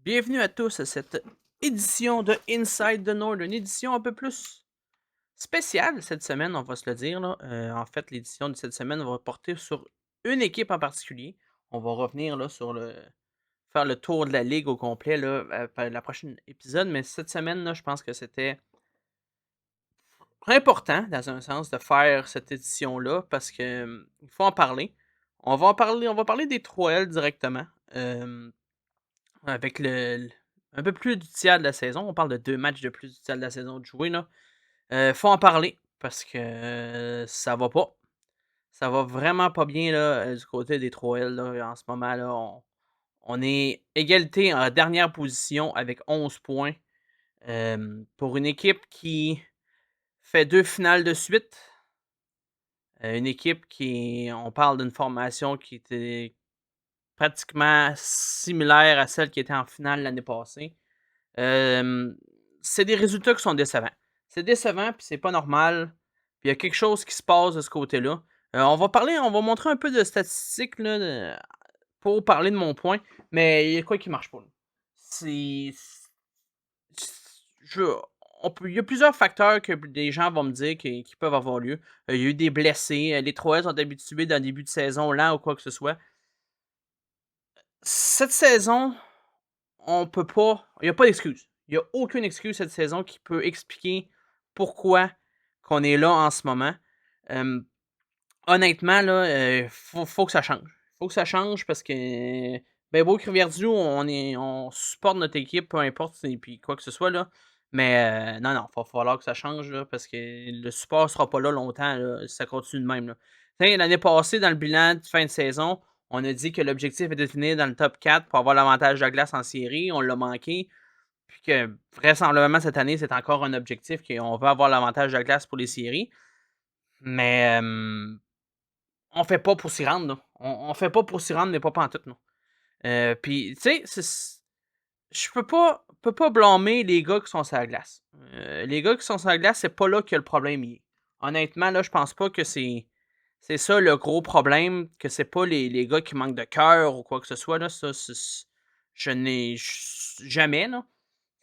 Bienvenue à tous à cette édition de Inside the North, une édition un peu plus spéciale cette semaine, on va se le dire, là. En fait, l'édition de cette semaine va porter sur une équipe en particulier. On va revenir là, sur faire le tour de la ligue au complet là, la prochaine épisode, mais cette semaine, là, je pense que c'était important, dans un sens, de faire cette édition-là parce que il faut en parler. On va parler des 3L directement. Avec un peu plus du tiers de la saison, on parle de 2 matchs de plus du tiers de la saison de jouer là. Faut en parler parce que, ça va pas. Ça va vraiment pas bien là, du côté des 3L là, en ce moment là. On est égalité en dernière position avec 11 points, pour une équipe qui fait 2 finales de suite. Une équipe qui on parle d'une formation qui était pratiquement similaire à celle qui était en finale l'année passée. Hem, c'est des résultats qui sont décevants. C'est décevant, puis c'est pas normal. Puis il y a quelque chose qui se passe de ce côté-là. On va montrer un peu de statistiques là, pour parler de mon point, mais il y a quoi qui marche pas là. C'est je il y a plusieurs facteurs que des gens vont me dire qui peuvent avoir lieu. Il y a eu des blessés, les 3 sont habitués d'un début de saison lent ou quoi que ce soit. Cette saison, on peut pas il y a pas d'excuse. Il y a aucune excuse cette saison qui peut expliquer pourquoi qu'on est là en ce moment. Hem, honnêtement là, faut que ça change. Faut que ça change parce que, ben, beau que Rivière-du-Loup, on supporte notre équipe, peu importe et puis quoi que ce soit là, mais non, va falloir que ça change là parce que le support sera pas là longtemps là, si ça continue de même là. Tu sais, l'année passée, dans le bilan de fin de saison, on a dit que l'objectif était de finir dans le top 4 pour avoir l'avantage de la glace en série. On l'a manqué. Puis que vraisemblablement cette année, c'est encore un objectif qu'on veut avoir l'avantage de la glace pour les séries. Mais on fait pas pour s'y rendre, là. On fait pas pour s'y rendre, mais pas pantoute, non. Puis, tu sais, je peux pas blâmer les gars qui sont sur la glace. Les gars qui sont sur la glace, c'est pas là que le problème y est. Honnêtement, là, je pense pas que c'est ça le gros problème, que c'est pas les gars qui manquent de cœur ou quoi que ce soit, là. Ça, je n'ai jamais, là.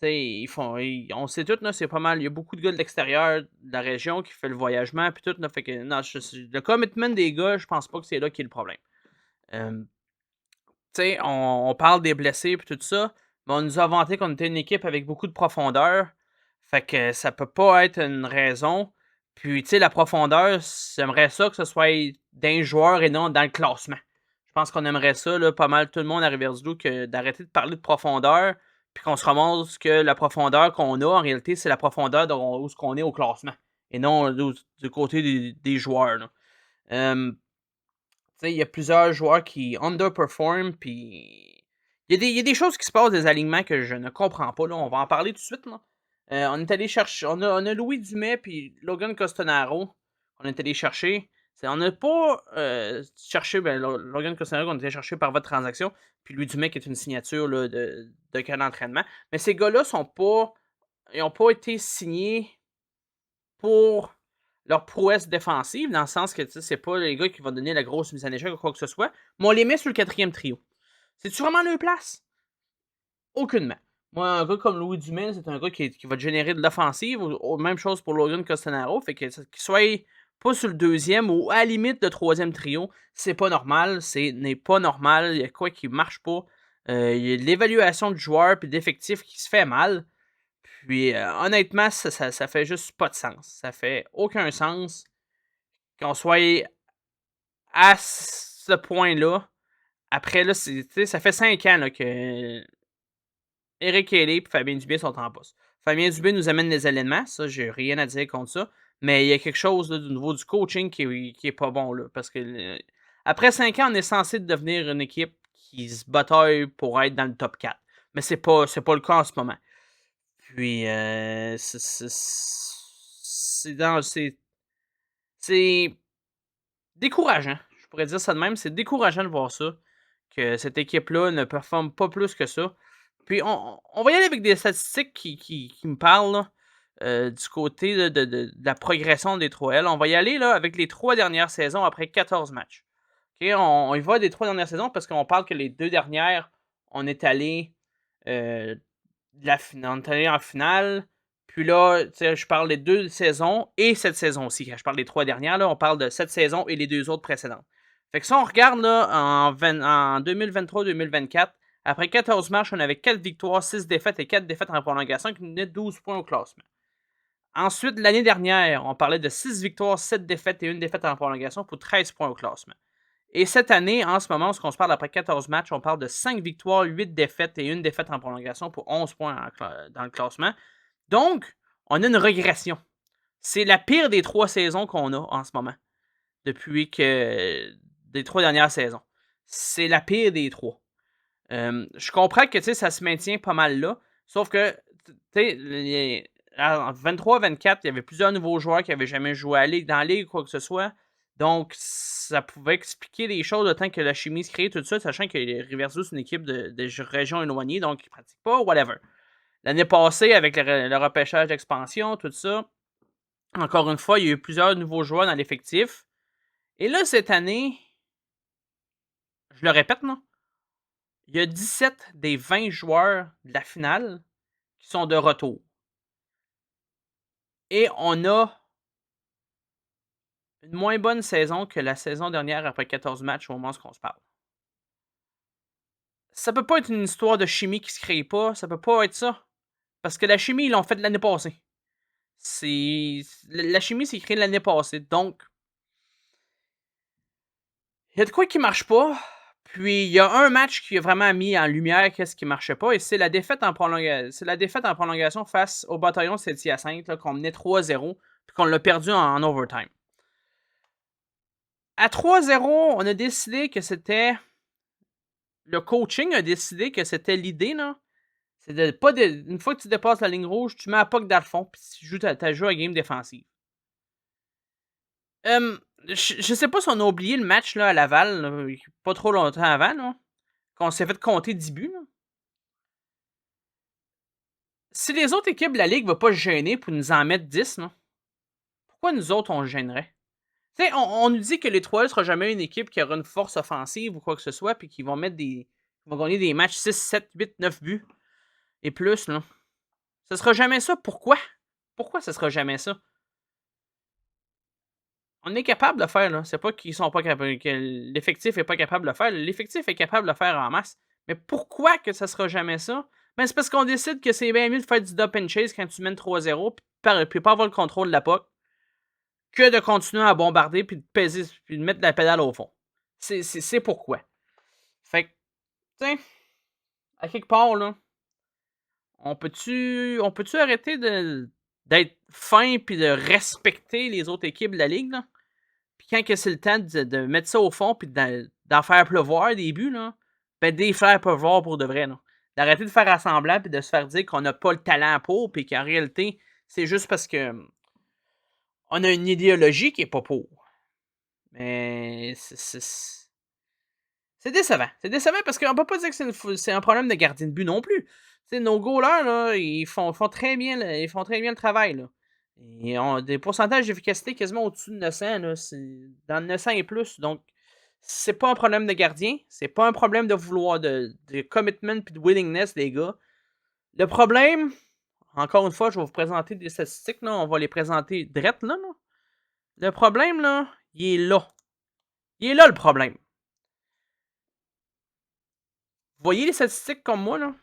Tu sais, on sait tout, là, c'est pas mal. Il y a beaucoup de gars de l'extérieur de la région qui fait le voyagement, puis tout, là. Fait que, non, le commitment des gars, je pense pas que c'est là qui est le problème. Euh, Tu sais, on parle des blessés puis tout ça, mais on nous a vanté qu'on était une équipe avec beaucoup de profondeur. Fait que ça peut pas être une raison. Puis, tu sais, la profondeur, j'aimerais ça que ce soit d'un joueur et non dans le classement. Je pense qu'on aimerait ça, là, pas mal tout le monde à Rivière-du-Loup, que d'arrêter de parler de profondeur, puis qu'on se ramasse que la profondeur qu'on a, en réalité, c'est la profondeur où ce qu'on est au classement, et non du côté des joueurs, là. Euh, Tu sais, il y a plusieurs joueurs qui underperform, puis il y a des choses qui se passent, des alignements que je ne comprends pas, là. On va en parler tout de suite, là. On est allé chercher on a Louis Dumais puis Logan Costonaro on est allé chercher. On n'a pas, cherché, ben, Logan Costonaro qu'on a été chercher par votre transaction, puis Louis Dumais qui est une signature, là, de camp d'entraînement. Mais ces gars-là sont pas ils ont pas été signés pour leur prouesse défensive, dans le sens que c'est pas les gars qui vont donner la grosse mise en échec ou quoi que ce soit, mais on les met sur le quatrième trio. C'est-tu vraiment leur place? Aucunement. Moi, un gars comme Louis Dumais, c'est un gars qui va te générer de l'offensive, même chose pour Logan Costanaro, fait que qu'il soit pas sur le deuxième ou à la limite le troisième trio, c'est pas normal, c'est n'est pas normal, il y a quoi qui marche pas. Il y a de l'évaluation de joueurs et d'effectifs qui se fait mal. Puis honnêtement, ça fait juste pas de sens. Ça fait aucun sens qu'on soit à ce point-là. Après, là, ça fait 5 ans là, que Eric Haley et Fabien Dubé sont en poste. Fabien Dubé nous amène les éléments, ça, j'ai rien à dire contre ça. Mais il y a quelque chose là, du niveau du coaching qui est pas bon. Là, parce que après 5 ans, on est censé devenir une équipe qui se bataille pour être dans le top 4. Mais c'est pas le cas en ce moment. Puis, c'est décourageant. Je pourrais dire ça de même. C'est décourageant de voir ça, que cette équipe-là ne performe pas plus que ça. Puis, on va y aller avec des statistiques qui me parlent, là, du côté de la progression des 3L. On va y aller là, avec les 3 dernières saisons après 14 matchs. OK, on y va des 3 dernières saisons parce qu'on parle que les 2 dernières, on est allé On est allé en finale. Puis là, je parle des 2 saisons et cette saison aussi. Quand je parle des 3 dernières, là, on parle de cette saison et les 2 autres précédentes. Fait que si on regarde là, en 2023-2024, après 14 matchs, on avait 4 victoires, 6 défaites et 4 défaites en prolongation qui nous donnaient 12 points au classement. Ensuite, l'année dernière, on parlait de 6 victoires, 7 défaites et 1 défaite en prolongation pour 13 points au classement. Et cette année, en ce moment, lorsqu'on se parle après 14 matchs, on parle de 5 victoires, 8 défaites et 1 défaite en prolongation pour 11 points dans le classement. Donc, on a une régression. C'est la pire des 3 saisons qu'on a en ce moment. Depuis que. Des 3 dernières saisons. C'est la pire des 3. Je comprends que ça se maintient pas mal là. Sauf que, en 23-24, il y avait plusieurs nouveaux joueurs qui n'avaient jamais joué dans la ligue ou quoi que ce soit. Donc, ça pouvait expliquer des choses le temps que la chimie se crée, tout ça, sachant que Riverview, c'est une équipe de régions éloignées, donc ils ne pratiquent pas, whatever. L'année passée, avec le repêchage d'expansion, tout ça, encore une fois, il y a eu plusieurs nouveaux joueurs dans l'effectif. Et là, cette année, je le répète, non? Il y a 17 des 20 joueurs de la finale qui sont de retour. Et on a une moins bonne saison que la saison dernière après 14 matchs au moment où on se parle. Ça peut pas être une histoire de chimie qui se crée pas, ça peut pas être ça. Parce que la chimie, ils l'ont fait l'année passée. La chimie s'est créée l'année passée. Donc, il y a de quoi qui marche pas. Puis, il y a un match qui a vraiment mis en lumière qu'est-ce qui marchait pas. Et c'est la défaite en prolongation. C'est la défaite en prolongation face au bataillon de Saint-Hyacinthe, qu'on menait 3-0. Puis qu'on l'a perdu en overtime. À 3-0, on a décidé que c'était. Le coaching a décidé que c'était l'idée, là. C'est de pas une fois que tu dépasses la ligne rouge, tu mets la puck dans le fond, puis tu joues ta joues à game défensive. Je sais pas si on a oublié le match là, à Laval, là, pas trop longtemps avant, là, qu'on s'est fait compter 10 buts. Là. Si les autres équipes de la Ligue ne vont pas se gêner pour nous en mettre 10, là, pourquoi nous autres on se gênerait? On nous dit que les Trois ne sera jamais une équipe qui aura une force offensive ou quoi que ce soit, puis qui vont mettre vont gagner des matchs 6, 7, 8, 9 buts et plus. Là. Ce sera jamais ça. Pourquoi? Pourquoi ce sera jamais ça? On est capable de le faire, là. C'est pas qu'ils sont pas capables, que l'effectif est pas capable de le faire. L'effectif est capable de le faire en masse. Mais pourquoi que ça sera jamais ça? Ben, c'est parce qu'on décide que c'est bien mieux de faire du dump and chase quand tu mènes 3-0 puis pas avoir le contrôle de la puck que de continuer à bombarder puis de peser puis de mettre la pédale au fond. C'est pourquoi. Fait que, tiens, à quelque part, là, on peut-tu arrêter d'être fin puis de respecter les autres équipes de la ligue, là? Puis quand que c'est le temps de mettre ça au fond puis d'en faire pleuvoir des buts, là, ben des faire pleuvoir pour de vrai, là. D'arrêter de faire semblant puis de se faire dire qu'on n'a pas le talent pour puis qu'en réalité, c'est juste parce que on a une idéologie qui est pas pour. Mais c'est décevant. C'est décevant parce qu'on peut pas dire que c'est un problème de gardien de but non plus. T'sais, nos goalers, là, ils font très bien le travail. Là. Ils ont des pourcentages d'efficacité quasiment au-dessus de 900. Là, c'est dans le 900 et plus. Donc, c'est pas un problème de gardien. C'est pas un problème de vouloir de commitment et de willingness des gars. Le problème, encore une fois, je vais vous présenter des statistiques. Là, on va les présenter direct là. Le problème, là, il est là. Il est là le problème. Vous voyez les statistiques comme moi, là?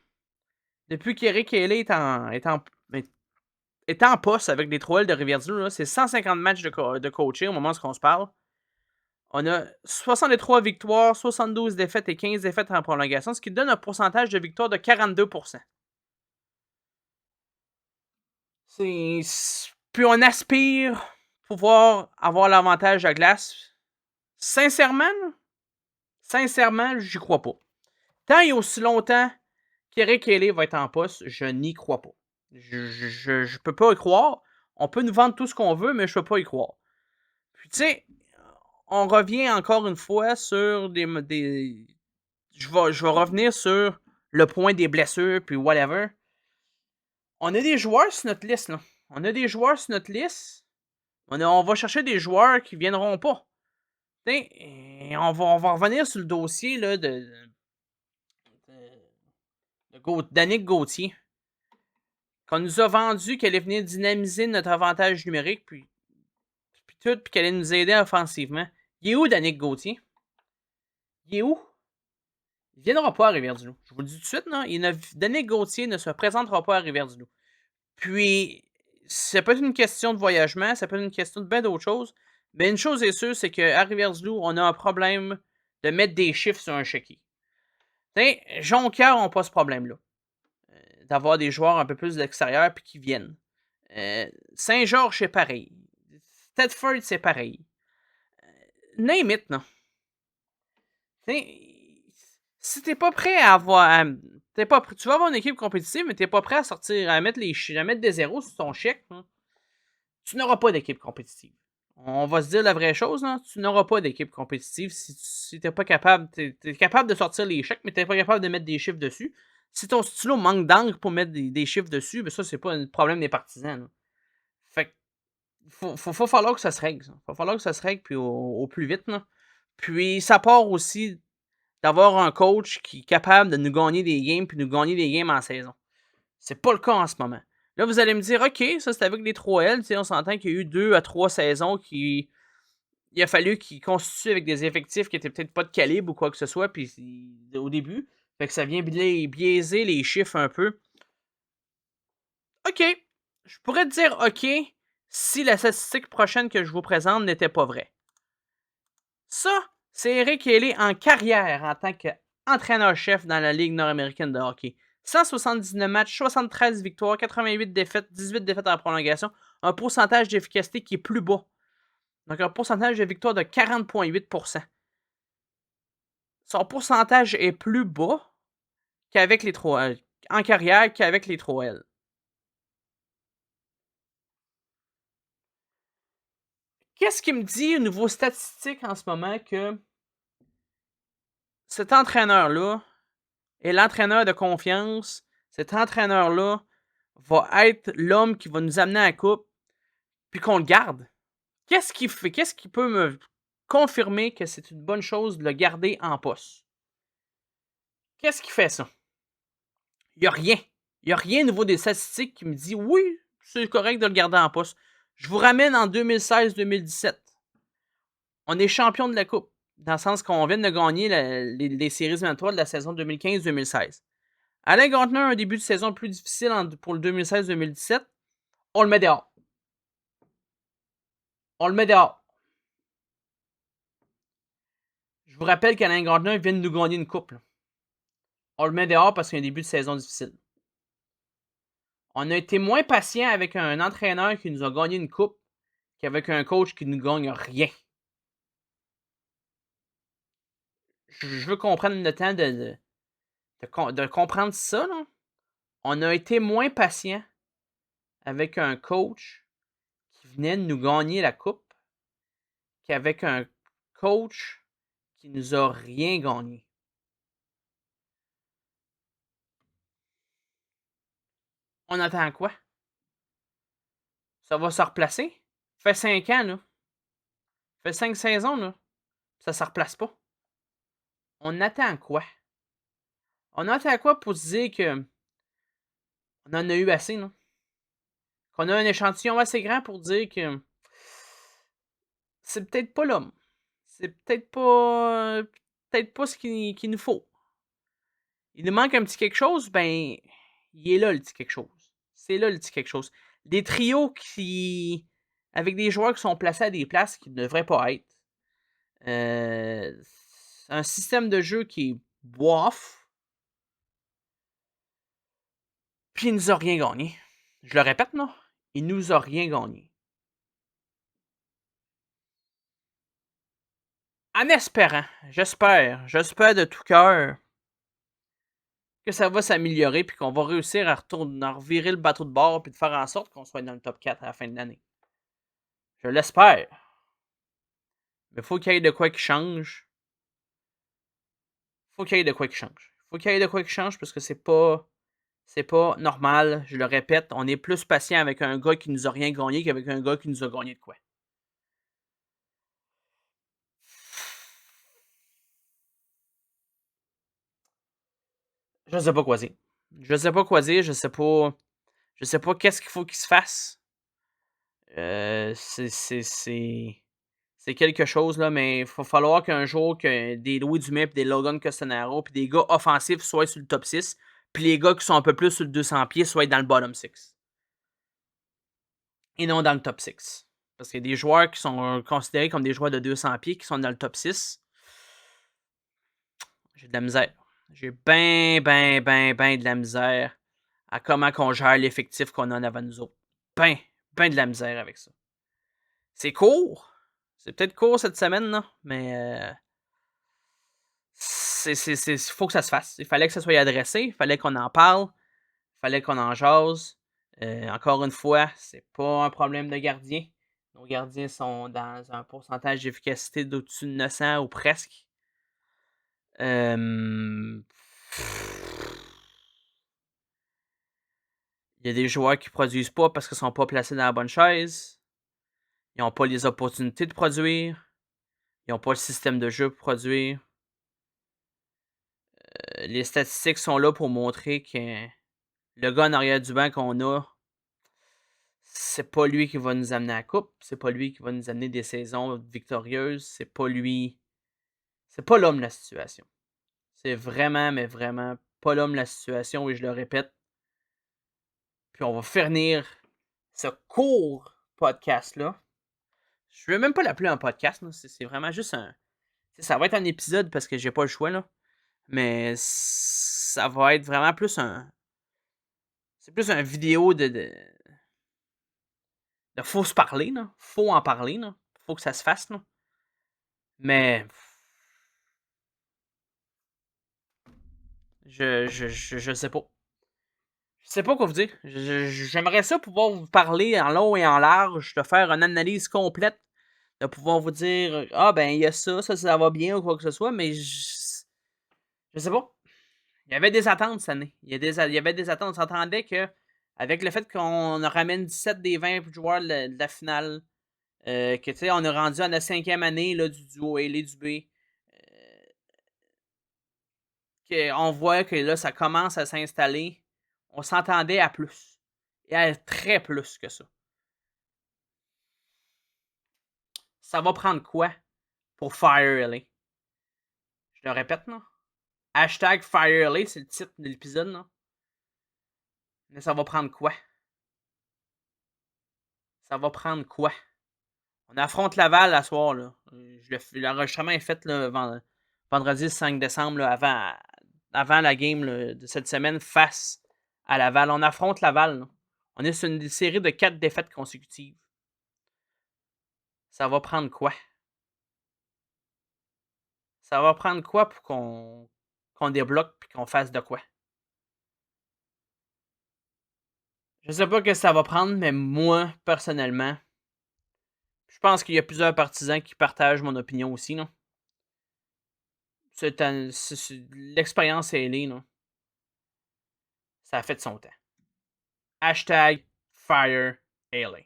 Depuis qu'Eric Haley est en poste avec les Trois-L de Rivière-du-Loup, c'est 150 matchs de coaching au moment où on se parle. On a 63 victoires, 72 défaites et 15 défaites en prolongation, ce qui donne un pourcentage de victoire de 42%. Puis on aspire pouvoir avoir l'avantage à glace. Sincèrement, j'y crois pas. Tant et aussi longtemps qu'Eric Haley va être en poste, je n'y crois pas. Je peux pas y croire. On peut nous vendre tout ce qu'on veut, mais je peux pas y croire. Puis tu sais, on revient encore une fois sur des je vais revenir sur le point des blessures, puis whatever. On a des joueurs sur notre liste, là. On a des joueurs sur notre liste. On va chercher des joueurs qui viendront pas. Et on va revenir sur le dossier là, de Danick Gauthier, qu'on nous a vendu qu'elle allait venir dynamiser notre avantage numérique, puis qu'elle allait nous aider offensivement. Il est où, Danick Gauthier? Il est où? Il ne viendra pas à Rivière-du-Loup. Je vous le dis tout de suite, non? Danick Gauthier ne se présentera pas à Rivière-du-Loup. Puis, ça peut être une question de voyagement, ça peut être une question de bien d'autres choses. Mais une chose est sûre, c'est qu'à Rivière-du-Loup, on a un problème de mettre des chiffres sur un chéquier. Jonquière n'a pas ce problème-là. D'avoir des joueurs un peu plus de l'extérieur puis qui viennent. Saint-Georges, c'est pareil. Thetford, c'est pareil. Name it, non? Si t'es pas prêt à avoir. Tu vas avoir une équipe compétitive, mais t'es pas prêt à sortir, à mettre des zéros sur ton chèque, hein, tu n'auras pas d'équipe compétitive. On va se dire la vraie chose, là, tu n'auras pas d'équipe compétitive si t'es pas capable. T'es capable de sortir les chèques, mais t'es pas capable de mettre des chiffres dessus. Si ton stylo manque d'encre pour mettre des chiffres dessus, ben ça, c'est pas un problème des partisans. Là. Fait que faut falloir que ça se règle. Ça. Faut falloir que ça se règle puis au plus vite. Là. Puis ça part aussi d'avoir un coach qui est capable de nous gagner des games puis nous gagner des games en saison. C'est pas le cas en ce moment. Là, vous allez me dire, OK, ça c'est avec les 3L. On s'entend qu'il y a eu 2 à 3 saisons qui. Il a fallu qu'ils constituent avec des effectifs qui étaient peut-être pas de calibre ou quoi que ce soit, puis au début. Fait que ça vient biaiser les chiffres un peu. OK. Je pourrais te dire OK si la statistique prochaine que je vous présente n'était pas vraie. Ça, c'est Eric Haley en carrière en tant qu'entraîneur-chef dans la Ligue nord-américaine de hockey. 179 matchs, 73 victoires, 88 défaites, 18 défaites en prolongation. Un pourcentage d'efficacité qui est plus bas. Donc un pourcentage de victoire de 40,8%. Son pourcentage est plus bas qu'avec les 3L. En carrière qu'avec les 3L. Qu'est-ce qui me dit au niveau statistique en ce moment que cet entraîneur-là est l'entraîneur de confiance. Cet entraîneur-là va être l'homme qui va nous amener à la coupe, puis qu'on le garde. Qu'est-ce qui peut me confirmer que c'est une bonne chose de le garder en poste? Qu'est-ce qui fait ça? Il n'y a rien. Il n'y a rien au niveau des statistiques qui me dit oui, c'est correct de le garder en poste. Je vous ramène en 2016-2017. On est champion de la Coupe, dans le sens qu'on vient de gagner les séries éliminatoires de la saison 2015-2016. Alain Gantner a un début de saison plus difficile pour le 2016-2017. On le met dehors. On le met dehors. Je vous rappelle qu'Alain Gantner vient de nous gagner une coupe. Là. On le met dehors parce qu'il y a un début de saison difficile. On a été moins patient avec un entraîneur qui nous a gagné une coupe qu'avec un coach qui ne nous gagne rien. Je veux qu'on prenne le temps de comprendre ça. Là. On a été moins patient avec un coach qui venait de nous gagner la coupe qu'avec un coach qui nous a rien gagné. On attend quoi? Ça va se replacer? Ça fait 5 ans, là. Ça fait 5 saisons, là. Ça se replace pas. On attend quoi? On attend quoi pour se dire que on en a eu assez, non? Qu'on a un échantillon assez grand pour dire que c'est peut-être pas l'homme. C'est peut-être pas ce qu'il nous faut. Il nous manque un petit quelque chose, ben, il est là le petit quelque chose. C'est là le petit quelque chose. Des trios avec des joueurs qui sont placés à des places qui ne devraient pas être. Un système de jeu qui est bof. Puis il nous a rien gagné. Je le répète, non? Il nous a rien gagné. En espérant, j'espère de tout cœur que ça va s'améliorer puis qu'on va réussir à revirer le bateau de bord puis de faire en sorte qu'on soit dans le top 4 à la fin de l'année. Je l'espère. Mais faut qu'il y ait de quoi qui change. Faut qu'il y ait de quoi qui change. Faut qu'il y ait de quoi qui change parce que c'est pas normal. Je le répète, on est plus patient avec un gars qui nous a rien gagné qu'avec un gars qui nous a gagné de quoi. Je sais pas quoi dire. Je sais pas quoi dire, je sais pas qu'est-ce qu'il faut qu'il se fasse. C'est quelque chose, là, mais il va falloir qu'un jour que des Louis Dumais et des Logan Castanaro puis des gars offensifs soient sur le top 6, puis les gars qui sont un peu plus sur le 200 pieds soient dans le bottom 6. Et non dans le top 6. Parce qu'il y a des joueurs qui sont considérés comme des joueurs de 200 pieds qui sont dans le top 6. J'ai de la misère. J'ai ben de la misère à comment qu'on gère l'effectif qu'on a en avant de nous autres. Ben de la misère avec ça. C'est court. C'est peut-être court cette semaine, là, mais faut que ça se fasse. Il fallait que ça soit adressé, il fallait qu'on en parle, il fallait qu'on en jase. Encore une fois, c'est pas un problème de gardien. Nos gardiens sont dans un pourcentage d'efficacité d'au-dessus de 900 ou presque. Il y a des joueurs qui produisent pas parce qu'ils sont pas placés dans la bonne chaise. Ils n'ont pas les opportunités de produire. Ils n'ont pas le système de jeu pour produire. Les statistiques sont là pour montrer que le gars en arrière du banc qu'on a, c'est pas lui qui va nous amener à la coupe. C'est pas lui qui va nous amener des saisons victorieuses. C'est pas lui. C'est pas l'homme de la situation. C'est vraiment, mais vraiment pas l'homme de la situation, et je le répète. Puis on va finir ce court podcast-là. Je vais même pas l'appeler un podcast, là. C'est vraiment juste un. Ça va être un épisode parce que j'ai pas le choix, là. Mais ça va être vraiment plus un. C'est plus une vidéo de faut se parler, là. Faut en parler, là. Faut que ça se fasse, là. Mais. Je sais pas. Je sais pas quoi vous dire. J'aimerais ça pouvoir vous parler en long et en large, de faire une analyse complète, de pouvoir vous dire ah ben il y a ça va bien ou quoi que ce soit, mais je sais pas. Il y avait des attentes cette année. Il y avait des attentes. On s'entendait que avec le fait qu'on ramène 17 des 20 joueurs de la finale, que tu sais, on est rendu à la 5e année là, du duo Ailey Dubé. On voit que là, ça commence à s'installer. On s'entendait à plus. Et à très plus que ça. Ça va prendre quoi pour Fire LA? Je le répète, là. Hashtag Fire LA, c'est le titre de l'épisode, là. Mais ça va prendre quoi? Ça va prendre quoi? On affronte Laval à soir, là. L'enregistrement est fait là, vendredi 5 décembre, là, avant la game là, de cette semaine face à Laval. On affronte Laval, là. On est sur une série de 4 défaites consécutives. Ça va prendre quoi? Ça va prendre quoi pour qu'on débloque et qu'on fasse de quoi? Je sais pas ce que ça va prendre, mais moi, personnellement, je pense qu'il y a plusieurs partisans qui partagent mon opinion aussi. Là. L'expérience est là. Ça a fait de son temps. Hashtag Fire LA.